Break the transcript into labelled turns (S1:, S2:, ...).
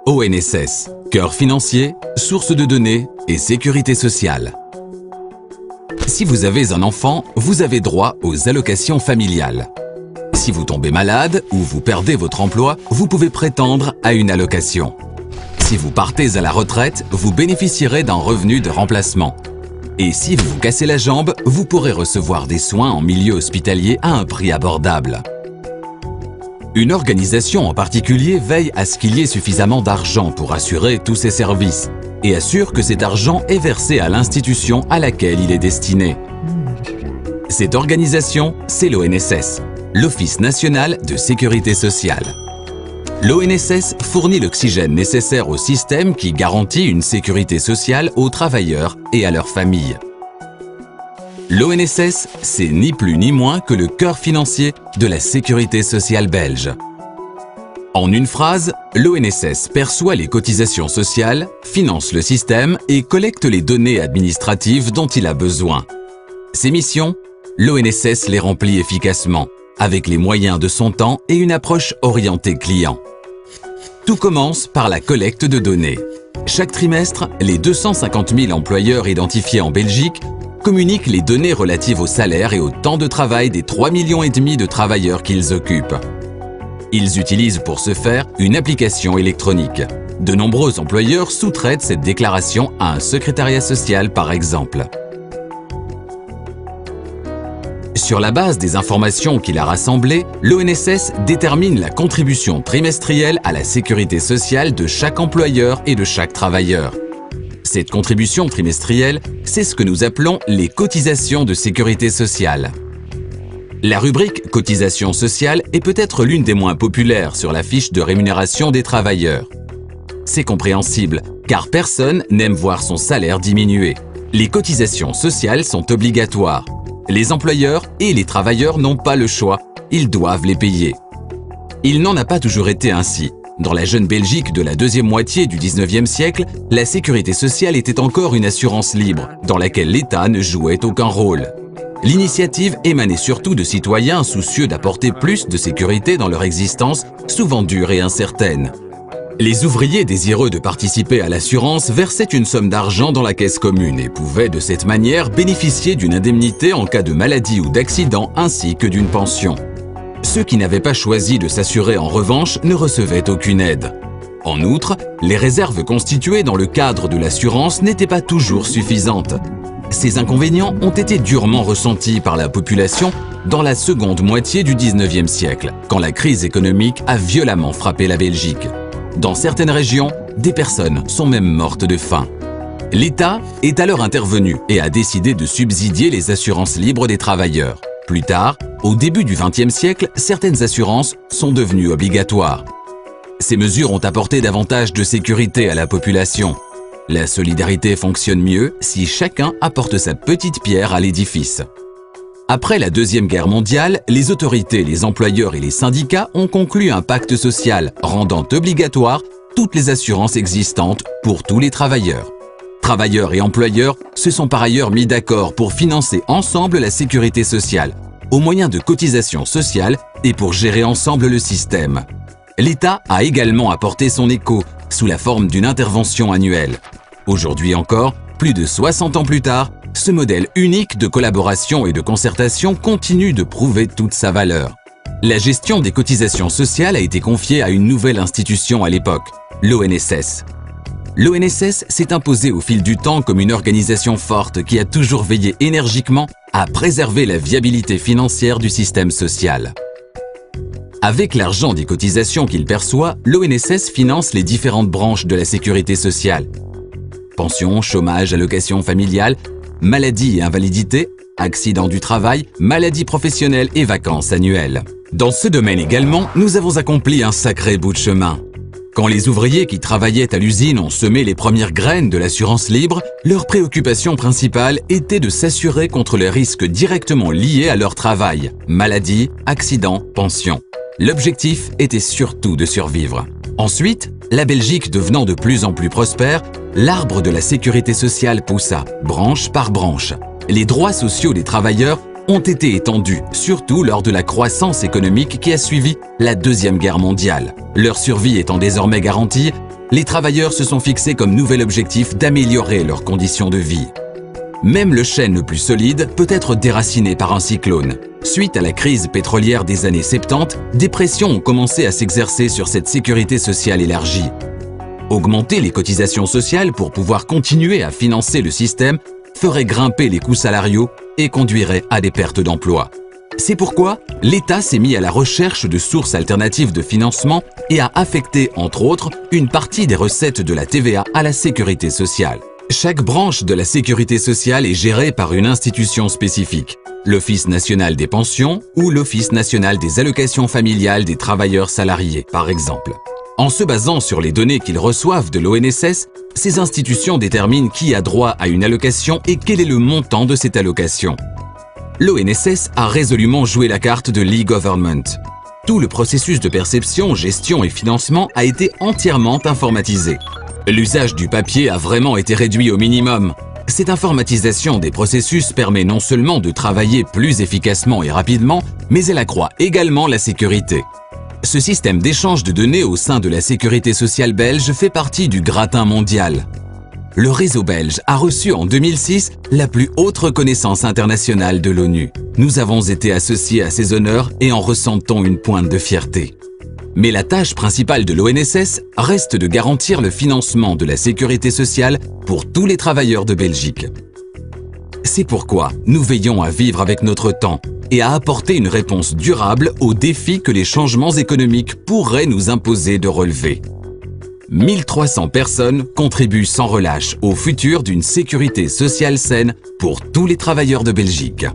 S1: ONSS, cœur financier, source de données et sécurité sociale. Si vous avez un enfant, vous avez droit aux allocations familiales. Si vous tombez malade ou vous perdez votre emploi, vous pouvez prétendre à une allocation. Si vous partez à la retraite, vous bénéficierez d'un revenu de remplacement. Et si vous vous cassez la jambe, vous pourrez recevoir des soins en milieu hospitalier à un prix abordable. Une organisation en particulier veille à ce qu'il y ait suffisamment d'argent pour assurer tous ces services et assure que cet argent est versé à l'institution à laquelle il est destiné. Cette organisation, c'est l'ONSS, l'Office national de sécurité sociale. L'ONSS fournit l'oxygène nécessaire au système qui garantit une sécurité sociale aux travailleurs et à leurs familles. L'ONSS, c'est ni plus ni moins que le cœur financier de la sécurité sociale belge. En une phrase, l'ONSS perçoit les cotisations sociales, finance le système et collecte les données administratives dont il a besoin. Ses missions, l'ONSS les remplit efficacement, avec les moyens de son temps et une approche orientée client. Tout commence par la collecte de données. Chaque trimestre, les 250 000 employeurs identifiés en Belgique communiquent les données relatives au salaire et au temps de travail des 3,5 millions de travailleurs qu'ils occupent. Ils utilisent pour ce faire une application électronique. De nombreux employeurs sous-traitent cette déclaration à un secrétariat social par exemple. Sur la base des informations qu'il a rassemblées, l'ONSS détermine la contribution trimestrielle à la sécurité sociale de chaque employeur et de chaque travailleur. Cette contribution trimestrielle, c'est ce que nous appelons les cotisations de sécurité sociale. La rubrique « Cotisations sociales » est peut-être l'une des moins populaires sur la fiche de rémunération des travailleurs. C'est compréhensible, car personne n'aime voir son salaire diminuer. Les cotisations sociales sont obligatoires. Les employeurs et les travailleurs n'ont pas le choix, ils doivent les payer. Il n'en a pas toujours été ainsi. Dans la jeune Belgique de la deuxième moitié du 19e siècle, la sécurité sociale était encore une assurance libre, dans laquelle l'État ne jouait aucun rôle. L'initiative émanait surtout de citoyens soucieux d'apporter plus de sécurité dans leur existence, souvent dure et incertaine. Les ouvriers désireux de participer à l'assurance versaient une somme d'argent dans la caisse commune et pouvaient de cette manière bénéficier d'une indemnité en cas de maladie ou d'accident ainsi que d'une pension. Ceux qui n'avaient pas choisi de s'assurer en revanche ne recevaient aucune aide. En outre, les réserves constituées dans le cadre de l'assurance n'étaient pas toujours suffisantes. Ces inconvénients ont été durement ressentis par la population dans la seconde moitié du 19e siècle, quand la crise économique a violemment frappé la Belgique. Dans certaines régions, des personnes sont même mortes de faim. L'État est alors intervenu et a décidé de subsidier les assurances libres des travailleurs. Plus tard, au début du XXe siècle, certaines assurances sont devenues obligatoires. Ces mesures ont apporté davantage de sécurité à la population. La solidarité fonctionne mieux si chacun apporte sa petite pierre à l'édifice. Après la Deuxième Guerre mondiale, les autorités, les employeurs et les syndicats ont conclu un pacte social rendant obligatoire toutes les assurances existantes pour tous les travailleurs. Travailleurs et employeurs se sont par ailleurs mis d'accord pour financer ensemble la sécurité sociale, au moyen de cotisations sociales et pour gérer ensemble le système. L'État a également apporté son écho sous la forme d'une intervention annuelle. Aujourd'hui encore, plus de 60 ans plus tard, ce modèle unique de collaboration et de concertation continue de prouver toute sa valeur. La gestion des cotisations sociales a été confiée à une nouvelle institution à l'époque, l'ONSS. L'ONSS s'est imposée au fil du temps comme une organisation forte qui a toujours veillé énergiquement à préserver la viabilité financière du système social. Avec l'argent des cotisations qu'il perçoit, l'ONSS finance les différentes branches de la sécurité sociale. Pension, chômage, allocation familiale, maladie et invalidité, accident du travail, maladie professionnelle et vacances annuelles. Dans ce domaine également, nous avons accompli un sacré bout de chemin. Quand les ouvriers qui travaillaient à l'usine ont semé les premières graines de l'assurance libre, leur préoccupation principale était de s'assurer contre les risques directement liés à leur travail, maladie, accident, pension. L'objectif était surtout de survivre. Ensuite, la Belgique devenant de plus en plus prospère, l'arbre de la sécurité sociale poussa, branche par branche. Les droits sociaux des travailleurs ont été étendus, surtout lors de la croissance économique qui a suivi la Deuxième Guerre mondiale. Leur survie étant désormais garantie, les travailleurs se sont fixés comme nouvel objectif d'améliorer leurs conditions de vie. Même le chêne le plus solide peut être déraciné par un cyclone. Suite à la crise pétrolière des années 70, des pressions ont commencé à s'exercer sur cette sécurité sociale élargie. Augmenter les cotisations sociales pour pouvoir continuer à financer le système ferait grimper les coûts salariaux et conduirait à des pertes d'emplois. C'est pourquoi l'État s'est mis à la recherche de sources alternatives de financement et a affecté, entre autres, une partie des recettes de la TVA à la sécurité sociale. Chaque branche de la sécurité sociale est gérée par une institution spécifique, l'Office national des pensions ou l'Office national des allocations familiales des travailleurs salariés, par exemple. En se basant sur les données qu'ils reçoivent de l'ONSS, ces institutions déterminent qui a droit à une allocation et quel est le montant de cette allocation. L'ONSS a résolument joué la carte de l'e-government. Tout le processus de perception, gestion et financement a été entièrement informatisé. L'usage du papier a vraiment été réduit au minimum. Cette informatisation des processus permet non seulement de travailler plus efficacement et rapidement, mais elle accroît également la sécurité. Ce système d'échange de données au sein de la sécurité sociale belge fait partie du gratin mondial. Le réseau belge a reçu en 2006 la plus haute reconnaissance internationale de l'ONU. Nous avons été associés à ces honneurs et en ressentons une pointe de fierté. Mais la tâche principale de l'ONSS reste de garantir le financement de la sécurité sociale pour tous les travailleurs de Belgique. C'est pourquoi nous veillons à vivre avec notre temps et à apporter une réponse durable aux défis que les changements économiques pourraient nous imposer de relever. 1300 personnes contribuent sans relâche au futur d'une sécurité sociale saine pour tous les travailleurs de Belgique.